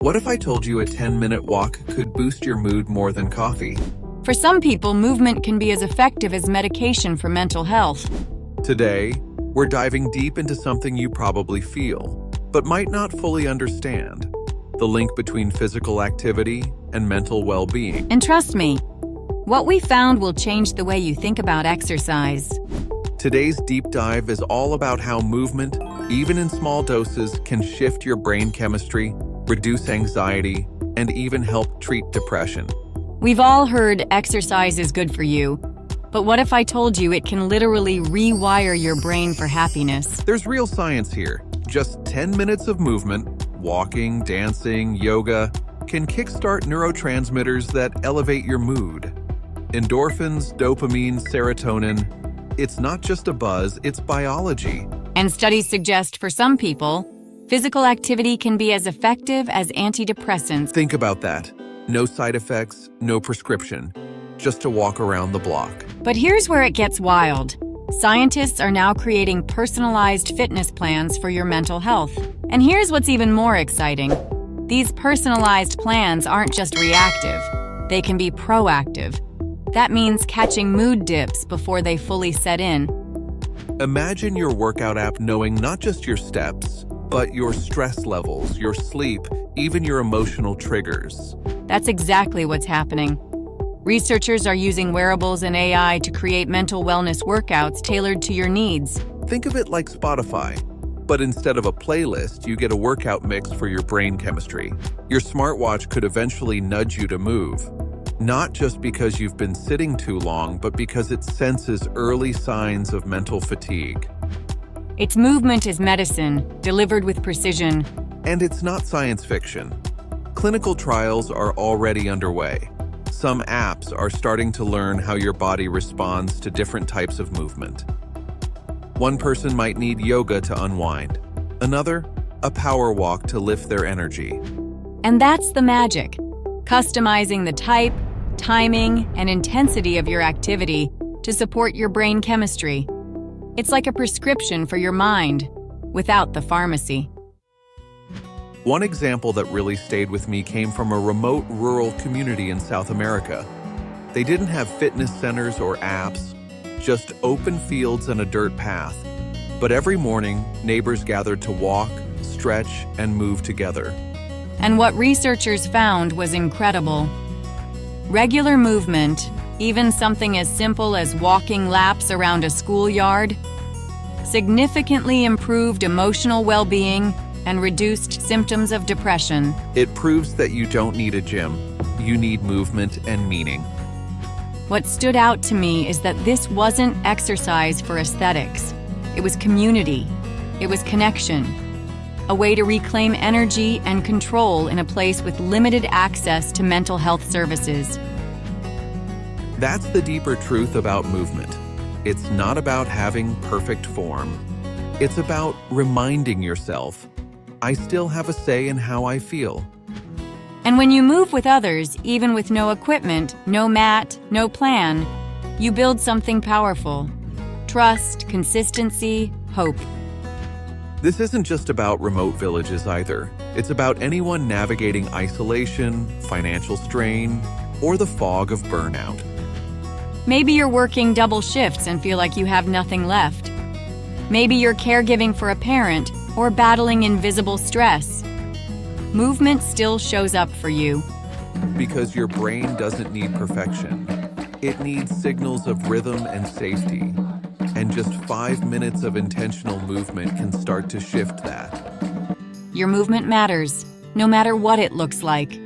What if I told you a 10-minute walk could boost your mood more than coffee? For some people, movement can be as effective as medication for mental health. Today, we're diving deep into something you probably feel, but might not fully understand: the link between physical activity and mental well-being. And trust me, what we found will change the way you think about exercise. Today's deep dive is all about how movement, even in small doses, can shift your brain chemistry, reduce anxiety, and even help treat depression. We've all heard exercise is good for you, but what if I told you it can literally rewire your brain for happiness? There's real science here. Just 10 minutes of movement, walking, dancing, yoga, can kickstart neurotransmitters that elevate your mood. Endorphins, dopamine, serotonin. It's not just a buzz, it's biology. And studies suggest for some people, physical activity can be as effective as antidepressants. Think about that. No side effects, no prescription, just to walk around the block. But here's where it gets wild. Scientists are now creating personalized fitness plans for your mental health. And here's what's even more exciting. These personalized plans aren't just reactive, they can be proactive. That means catching mood dips before they fully set in. Imagine your workout app knowing not just your steps, but your stress levels, your sleep, even your emotional triggers. That's exactly what's happening. Researchers are using wearables and AI to create mental wellness workouts tailored to your needs. Think of it like Spotify, but instead of a playlist, you get a workout mix for your brain chemistry. Your smartwatch could eventually nudge you to move, not just because you've been sitting too long, but because it senses early signs of mental fatigue. Its movement is medicine, delivered with precision. And it's not science fiction. Clinical trials are already underway. Some apps are starting to learn how your body responds to different types of movement. One person might need yoga to unwind. Another, a power walk to lift their energy. And that's the magic. Customizing the type, timing, and intensity of your activity to support your brain chemistry. It's like a prescription for your mind, without the pharmacy. One example that really stayed with me came from a remote rural community in South America. They didn't have fitness centers or apps, just open fields and a dirt path. But every morning, neighbors gathered to walk, stretch, and move together. And what researchers found was incredible. Regular movement, even something as simple as walking laps around a schoolyard, significantly improved emotional well-being and reduced symptoms of depression. It proves that you don't need a gym. You need movement and meaning. What stood out to me is that this wasn't exercise for aesthetics. It was community. It was connection. A way to reclaim energy and control in a place with limited access to mental health services. That's the deeper truth about movement. It's not about having perfect form. It's about reminding yourself, I still have a say in how I feel. And when you move with others, even with no equipment, no mat, no plan, you build something powerful. Trust, consistency, hope. This isn't just about remote villages either. It's about anyone navigating isolation, financial strain, or the fog of burnout. Maybe you're working double shifts and feel like you have nothing left. Maybe you're caregiving for a parent or battling invisible stress. Movement still shows up for you. Because your brain doesn't need perfection. It needs signals of rhythm and safety. And just 5 minutes of intentional movement can start to shift that. Your movement matters, no matter what it looks like.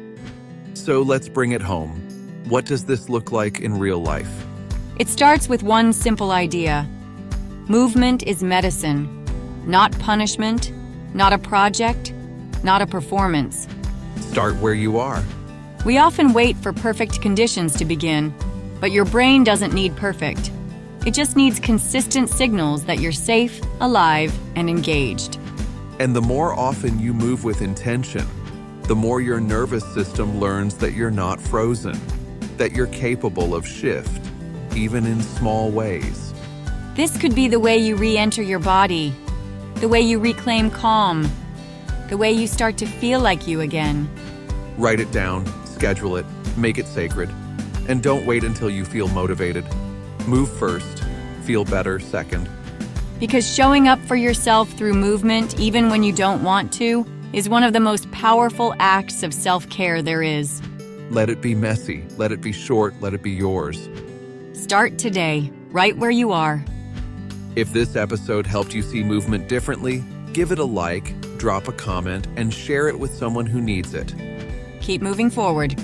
So let's bring it home. What does this look like in real life? It starts with one simple idea. Movement is medicine, not punishment, not a project, not a performance. Start where you are. We often wait for perfect conditions to begin, but your brain doesn't need perfect. It just needs consistent signals that you're safe, alive, and engaged. And the more often you move with intention, the more your nervous system learns that you're not frozen, that you're capable of shift, even in small ways. This could be the way you re-enter your body, the way you reclaim calm, the way you start to feel like you again. Write it down, schedule it, make it sacred. And don't wait until you feel motivated. Move first, feel better second. Because showing up for yourself through movement, even when you don't want to, is one of the most powerful acts of self-care there is. Let it be messy, let it be short, let it be yours. Start today, right where you are. If this episode helped you see movement differently, give it a like, drop a comment, and share it with someone who needs it. Keep moving forward.